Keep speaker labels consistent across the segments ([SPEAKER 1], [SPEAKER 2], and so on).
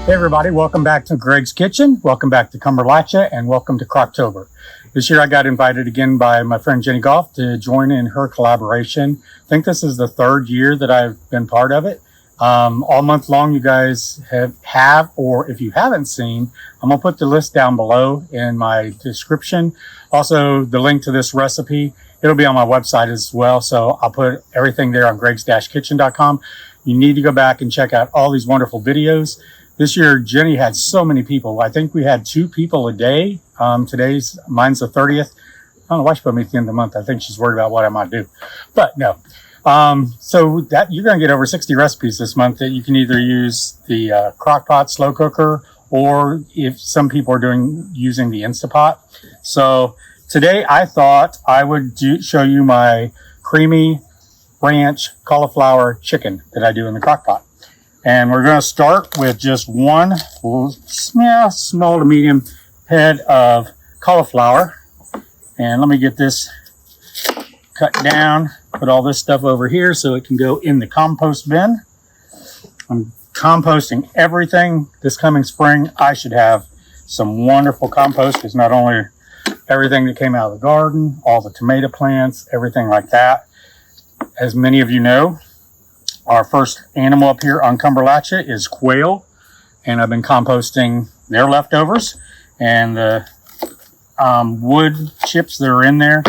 [SPEAKER 1] Hey everybody, welcome back to Greg's Kitchen, welcome back to Cumberlachia, and welcome to Crocktober. This year I got invited again by my friend Jenny Goff to join in her collaboration. I think this is the third year that I've been part of it. All month long you guys have, or if you haven't seen, I'm going to put the list down below in my description. Also, the link to this recipe, it'll be on my website as well, so I'll put everything there on gregs-kitchen.com. You need to go back and check out all these wonderful videos. This year, Jenny had so many people. I think we had 2 people a day. Mine's the 30th. I don't know why she put me at the end of the month. I think she's worried about what I might do. But no. So that you're going to get over 60 recipes this month that you can either use the crock pot slow cooker, or if some people are using the Instapot. So today I thought I would show you my creamy ranch cauliflower chicken that I do in the crock pot. And we're going to start with just one small to medium head of cauliflower. And let me get this cut down, put all this stuff over here so it can go in the compost bin. I'm composting everything this coming spring. I should have some wonderful compost, because not only everything that came out of the garden, all the tomato plants, everything like that. As many of you know, our first animal up here on Cumberlachia is quail, and I've been composting their leftovers and the wood chips that are in there.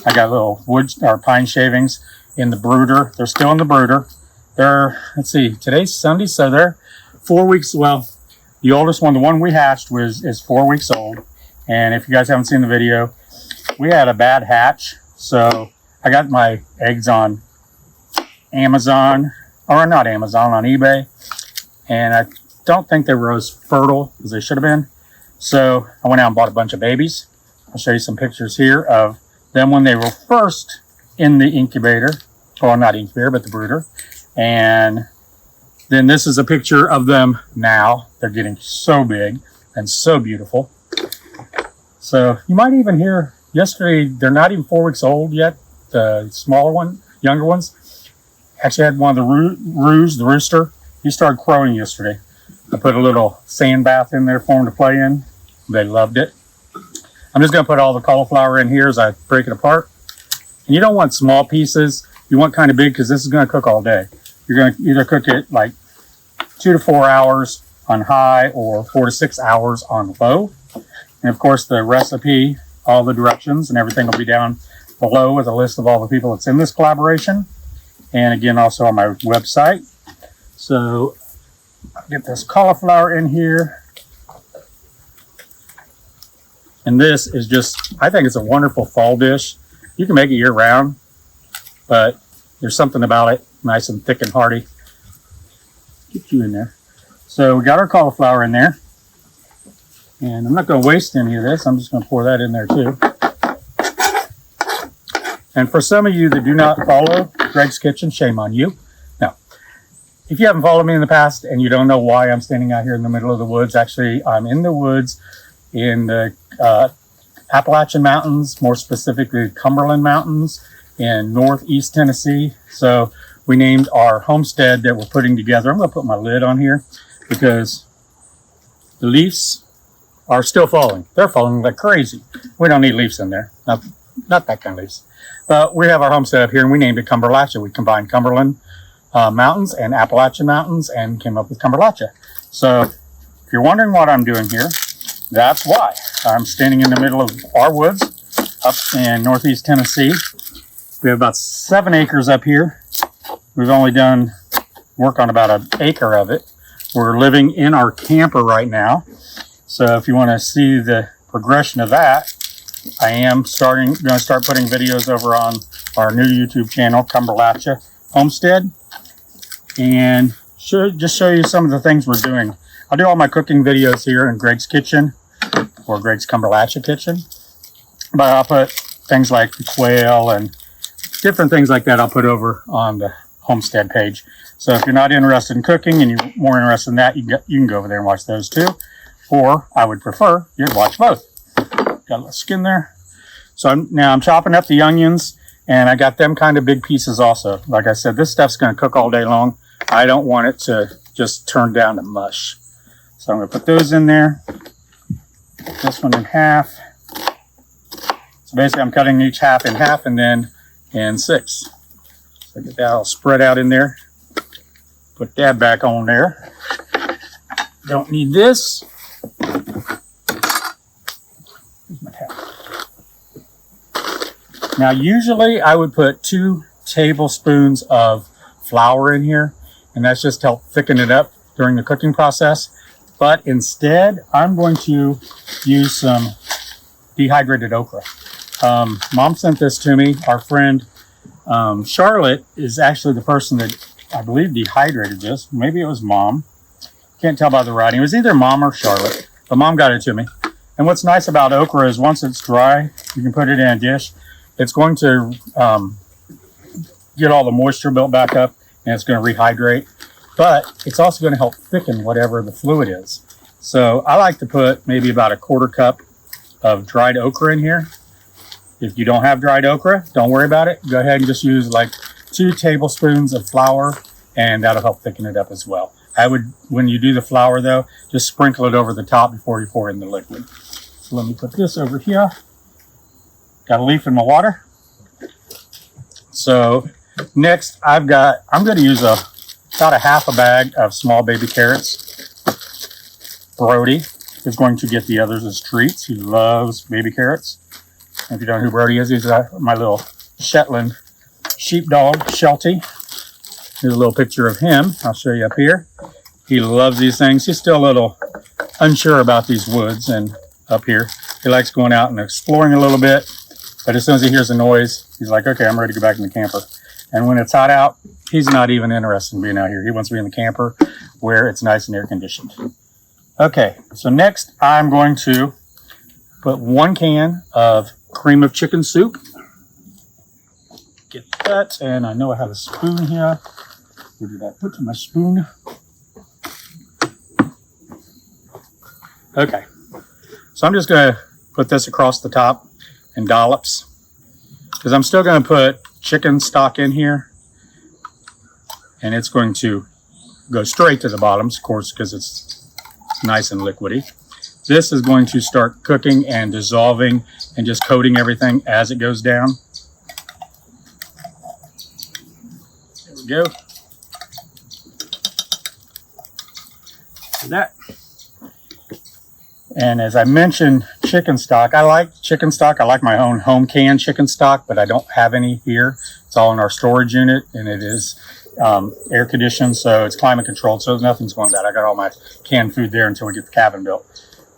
[SPEAKER 1] I got little wood or pine shavings in the brooder. They're still in the brooder. Let's see, today's Sunday, so they're 4 weeks. Well, the oldest one, the one we hatched, is 4 weeks old. And if you guys haven't seen the video, we had a bad hatch, so I got my eggs on Amazon, or not Amazon, on eBay, and I don't think they were as fertile as they should have been. So I went out and bought a bunch of babies. I'll show you some pictures here of them when they were first in the incubator, or not incubator, but the brooder. And then this is a picture of them now. They're getting so big and so beautiful. So you might even hear, yesterday, they're not even 4 weeks old yet, the smaller one, younger ones. Actually, I had one of the rooster. He started crowing yesterday. I put a little sand bath in there for him to play in. They loved it. I'm just going to put all the cauliflower in here as I break it apart. And you don't want small pieces. You want kind of big, because this is going to cook all day. You're going to either cook it like 2 to 4 hours on high, or 4 to 6 hours on low. And of course, the recipe, all the directions and everything will be down below with a list of all the people that's in this collaboration. And again, also on my website. So I'll get this cauliflower in here. And this is just, I think it's a wonderful fall dish. You can make it year round, but there's something about it, nice and thick and hearty. Get you in there. So we got our cauliflower in there. And I'm not going to waste any of this. I'm just going to pour that in there too. And for some of you that do not follow Greg's Kitchen, shame on you. Now, if you haven't followed me in the past and you don't know why I'm standing out here in the middle of the woods, actually, I'm in the woods in the Appalachian Mountains, more specifically Cumberland Mountains in northeast Tennessee. So we named our homestead that we're putting together. I'm going to put my lid on here because the leaves are still falling. They're falling like crazy. We don't need leaves in there. Not that kind of leaves. But we have our homestead up here, and we named it Cumberlachia. We combined Cumberland Mountains and Appalachian Mountains and came up with Cumberlachia. So if you're wondering what I'm doing here, that's why. I'm standing in the middle of our woods up in northeast Tennessee. We have about 7 acres up here. We've only done work on about 1 acre of it. We're living in our camper right now. So if you want to see the progression of that, I am going to start putting videos over on our new YouTube channel, Cumberlachia Homestead, and just show you some of the things we're doing. I'll do all my cooking videos here in Greg's Kitchen, or Greg's Cumberlachia Kitchen, but I'll put things like the quail and different things like that I'll put over on the Homestead page. So if you're not interested in cooking and you're more interested in that, you can go over there and watch those too. Or I would prefer you'd watch both. Got a little skin there. So now I'm chopping up the onions, and I got them kind of big pieces also. Like I said, this stuff's going to cook all day long. I don't want it to just turn down to mush. So So I'm going to put those in there. This one in half. So basically I'm cutting each half in half and then in 6. So get that all spread out in there. Put that back on there. Don't need this. Here's my towel. Now usually I would put 2 tablespoons of flour in here, and that's just to help thicken it up during the cooking process. But instead, I'm going to use some dehydrated okra. Mom sent this to me. Our friend Charlotte is actually the person that I believe dehydrated this. Maybe it was Mom. Can't tell by the writing. It was either Mom or Charlotte, but Mom got it to me. And what's nice about okra is once it's dry, you can put it in a dish. It's going to get all the moisture built back up, and it's going to rehydrate. But it's also going to help thicken whatever the fluid is. So I like to put maybe about a 1/4 cup of dried okra in here. If you don't have dried okra, don't worry about it. Go ahead and just use like 2 tablespoons of flour, and that'll help thicken it up as well. I would, when you do the flour though, just sprinkle it over the top before you pour in the liquid. So let me put this over here. Got a leaf in my water. So next I'm going to use about a half a bag of small baby carrots. Brody is going to get the others as treats. He loves baby carrots. And if you don't know who Brody is, he's my little Shetland sheepdog, Sheltie. Here's a little picture of him. I'll show you up here. He loves these things. He's still a little unsure about these woods, and up here he likes going out and exploring a little bit. But as soon as he hears a noise, he's like, okay, I'm ready to go back in the camper. And when it's hot out, he's not even interested in being out here. He wants to be in the camper where it's nice and air conditioned. Okay, so next I'm going to put 1 can of cream of chicken soup. Get that, and I know I have a spoon here. Where did I put my spoon? Okay, so I'm just going to put this across the top in dollops, because I'm still going to put chicken stock in here, and it's going to go straight to the bottoms, of course, because it's nice and liquidy. This is going to start cooking and dissolving and just coating everything as it goes down. There we go. That. And as I mentioned, chicken stock. I like chicken stock. I like my own home canned chicken stock, but I don't have any here. It's all in our storage unit, and it is air conditioned, so it's climate controlled, so nothing's going bad. I got all my canned food there until we get the cabin built.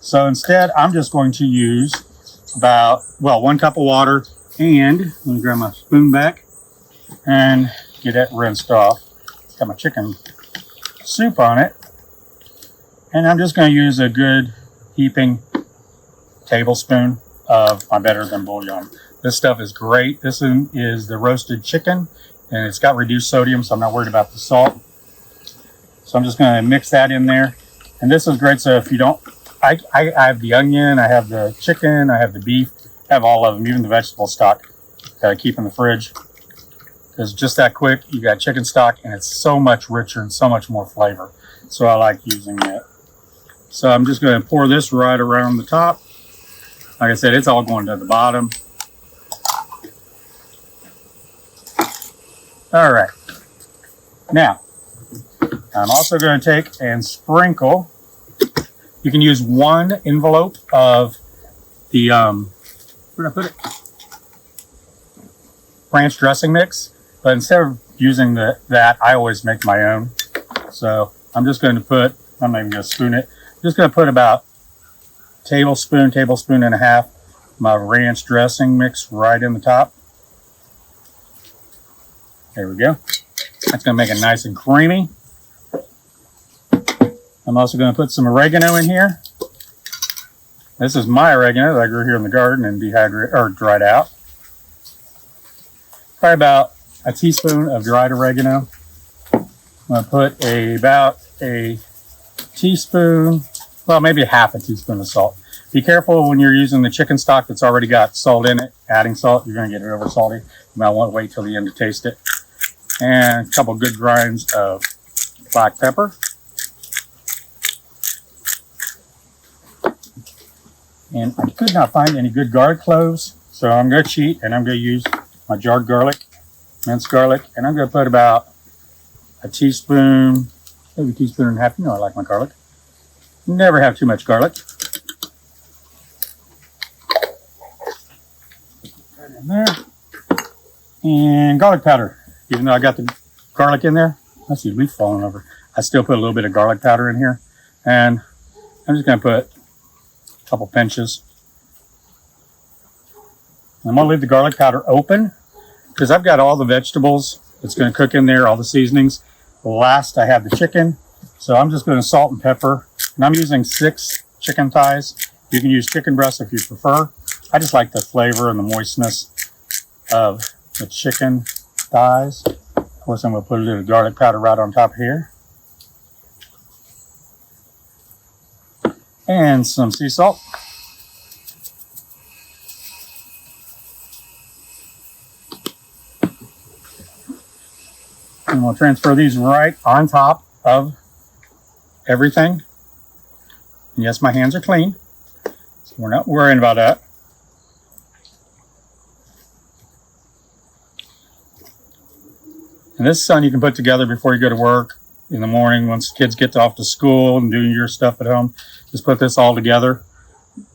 [SPEAKER 1] So instead, I'm just going to use about, 1 cup of water, and let me grab my spoon back and get it rinsed off. It's got my chicken soup on it. And I'm just going to use a good heaping tablespoon of my Better Than bouillon. This stuff is great. This is the roasted chicken, and it's got reduced sodium, so I'm not worried about the salt. So I'm just going to mix that in there. And this is great, so if you don't, I have the onion, I have the chicken, I have the beef, I have all of them, even the vegetable stock that I keep in the fridge. Because just that quick, you got chicken stock, and it's so much richer and so much more flavor. So I like using it. So I'm just going to pour this right around the top. Like I said, it's all going to the bottom. All right. Now, I'm also going to take and sprinkle. You can use 1 envelope of the, where did I put it? Ranch dressing mix. But instead of using that, I always make my own. So I'm just going to put, I'm not even going to spoon it. I'm just going to put about tablespoon and a half my ranch dressing mix right in the top. There we go. That's going to make it nice and creamy. I'm also going to put some oregano in here. This is my oregano that I grew here in the garden and dried out. Probably about a teaspoon of dried oregano. I'm going to put about a teaspoon, maybe a half a teaspoon of salt. Be careful when you're using the chicken stock that's already got salt in it. Adding salt, you're going to get it over salty. You might want to wait till the end to taste it. And a couple good grinds of black pepper. And I could not find any good garlic cloves, so I'm going to cheat and I'm going to use my jarred garlic, minced garlic, and I'm going to put about a teaspoon, maybe a teaspoon and a half. You know I like my garlic. Never have too much garlic. Right in there. And garlic powder. Even though I got the garlic in there, I see leaf falling over. I still put a little bit of garlic powder in here. And I'm just going to put a couple pinches. I'm going to leave the garlic powder open because I've got all the vegetables that's going to cook in there, all the seasonings. Last, I have the chicken. So I'm just going to salt and pepper. And I'm using 6 chicken thighs. You can use chicken breast if you prefer. I just like the flavor and the moistness of the chicken thighs. Of course, I'm going to put a little garlic powder right on top here. And some sea salt. And we'll transfer these right on top of everything. And yes, my hands are clean, so we're not worrying about that. And this is something you can put together before you go to work in the morning once kids get off to school and doing your stuff at home. Just put this all together.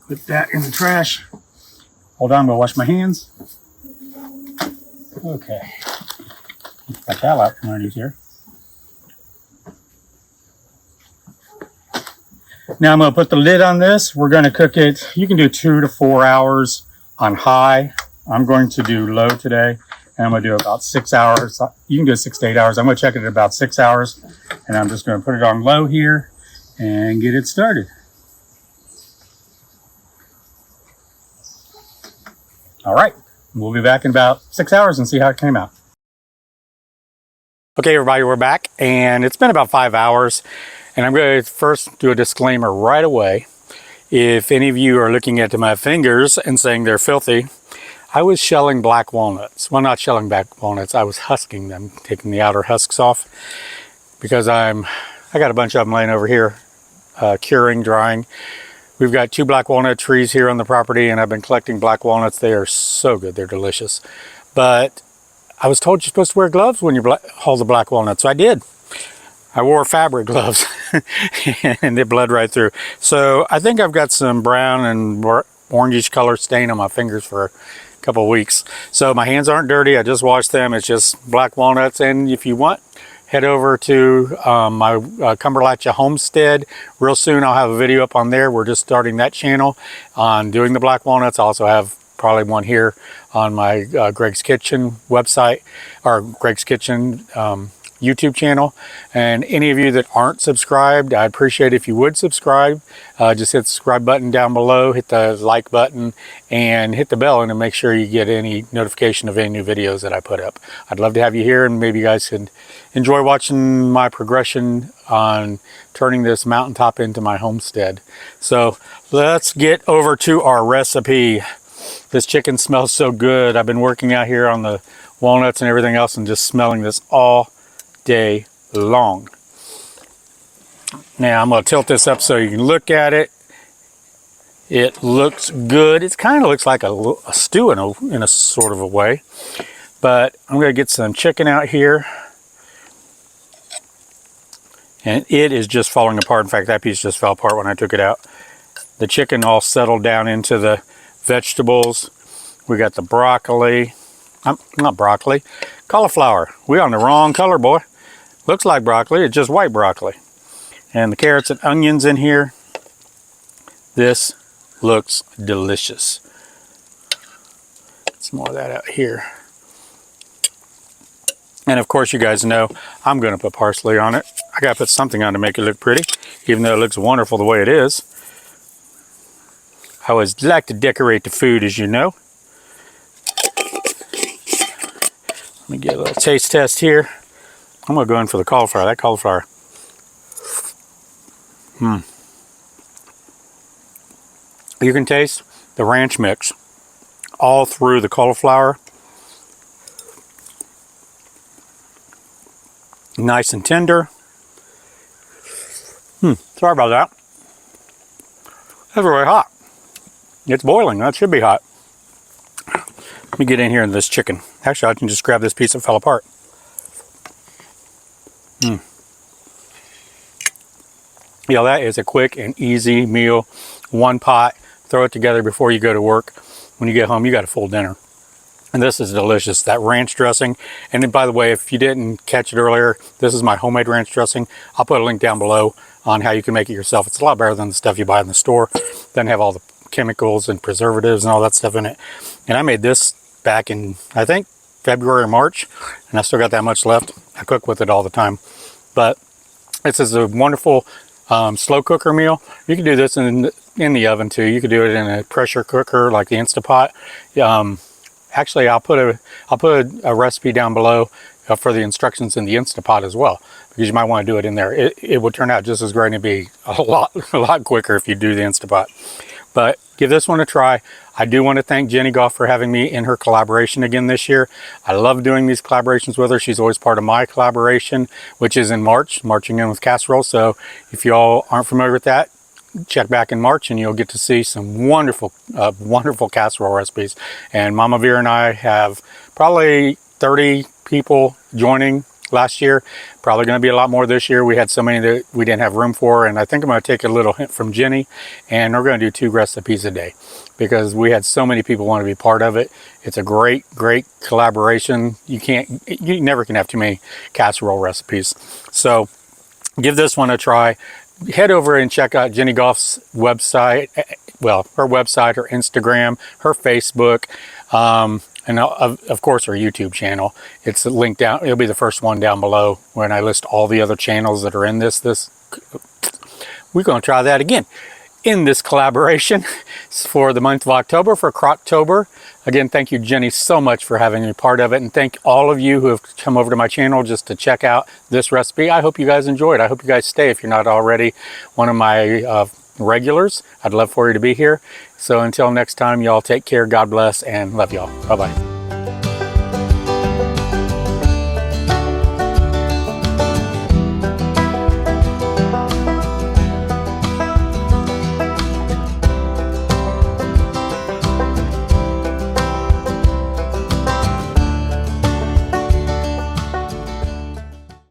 [SPEAKER 1] Put that in the trash. Hold on, I'm gonna wash my hands. Okay. Get my towel out from underneath here. Now I'm going to put the lid on this. We're going to cook it. You can do 2 to 4 hours on high. I'm going to do low today, and I'm going to do about 6 hours. You can do 6 to 8 hours. I'm going to check it at about 6 hours, and I'm just going to put it on low here and get it started. All right, we'll be back in about 6 hours and see how it came out. Okay, everybody, we're back, and it's been about 5 hours. And I'm going to first do a disclaimer right away. If any of you are looking at my fingers and saying they're filthy, I was shelling black walnuts. Well, not shelling black walnuts, I was husking them, taking the outer husks off, because I got a bunch of them laying over here, curing, drying. We've got 2 black walnut trees here on the property, and I've been collecting black walnuts. They are so good, they're delicious. But I was told you're supposed to wear gloves when you haul the black walnuts, so I did. I wore fabric gloves and they bled right through. So I think I've got some brown and orangish color stain on my fingers for a couple of weeks. So my hands aren't dirty. I just washed them. It's just black walnuts. And if you want, head over to my Cumberlachia Homestead. Real soon I'll have a video up on there. We're just starting that channel on doing the black walnuts. I also have probably one here on my Greg's Kitchen website, or Greg's Kitchen YouTube channel. And any of you that aren't subscribed, I'd appreciate if you would subscribe. Just hit the subscribe button down below, hit the like button, and hit the bell, and to make sure you get any notification of any new videos that I put up. I'd love to have you here, and maybe you guys could enjoy watching my progression on turning this mountaintop into my homestead. So let's get over to our recipe. This chicken smells so good. I've been working out here on the walnuts and everything else and just smelling this all day long. Now I'm going to tilt this up so you can look at it. It looks good. It kind of looks like a stew in a sort of a way. But I'm going to get some chicken out here. And it is just falling apart. In fact, that piece just fell apart when I took it out. The chicken all settled down into the vegetables. We got the broccoli. Not broccoli. Cauliflower. We're on the wrong color, boy. Looks like broccoli. It's just white broccoli. And the carrots and onions in here. This looks delicious. Some more of that out here. And of course, you guys know I'm going to put parsley on it. I got to put something on to make it look pretty, even though it looks wonderful the way it is. I always like to decorate the food, as you know. Let me get a little taste test here. I'm going to go in for the cauliflower. That cauliflower. You can taste the ranch mix all through the cauliflower. Nice and tender. Sorry about that. That's really hot. It's boiling. That should be hot. Let me get in here in this chicken. Actually, I can just grab this piece that fell apart. Yeah, that is a quick and easy meal. One pot. Throw it together before you go to work. When you get home, you got a full dinner. And this is delicious. That ranch dressing. And then, by the way, if you didn't catch it earlier, this is my homemade ranch dressing. I'll put a link down below on how you can make it yourself. It's a lot better than the stuff you buy in the store. Doesn't have all the chemicals and preservatives and all that stuff in it. And I made this back in, I think, February or March, and I still got that much left. I cook with it all the time. But this is a wonderful slow cooker meal. You can do this in the oven too. You could do it in a pressure cooker like the Instapot. Actually, I'll put a recipe down below for the instructions in the Instapot as well, because you might want to do it in there. It would turn out just as great and be a lot quicker if you do the Instapot. But give this one a try. I do want to thank Jenny Goff for having me in her collaboration again this year. I love doing these collaborations with her. She's always part of my collaboration, which is in March, Marching In with Casserole. So if y'all aren't familiar with that, check back in March and you'll get to see some wonderful, wonderful casserole recipes. And Mama Vera and I have probably 30 people joining last year. Probably going to be a lot more this year. We had so many that we didn't have room for, and I think I'm going to take a little hint from Jenny, and we're going to do 2 recipes a day because we had so many people want to be part of it. It's a great collaboration. You never can have too many casserole recipes. So give this one a try. Head over and check out Jenny Goff's website. Well, her website, her Instagram, her Facebook, and of course her YouTube channel. It's linked down. It'll be the first one down below when I list all the other channels that are in this. We're going to try that again. In this collaboration for the month of October, for Crocktober. Again, thank you, Jenny, so much for having me part of it. And thank all of you who have come over to my channel just to check out this recipe. I hope you guys enjoyed. I hope you guys stay if you're not already one of my regulars. I'd love for you to be here. So until next time, y'all take care. God bless and love y'all. Bye-bye.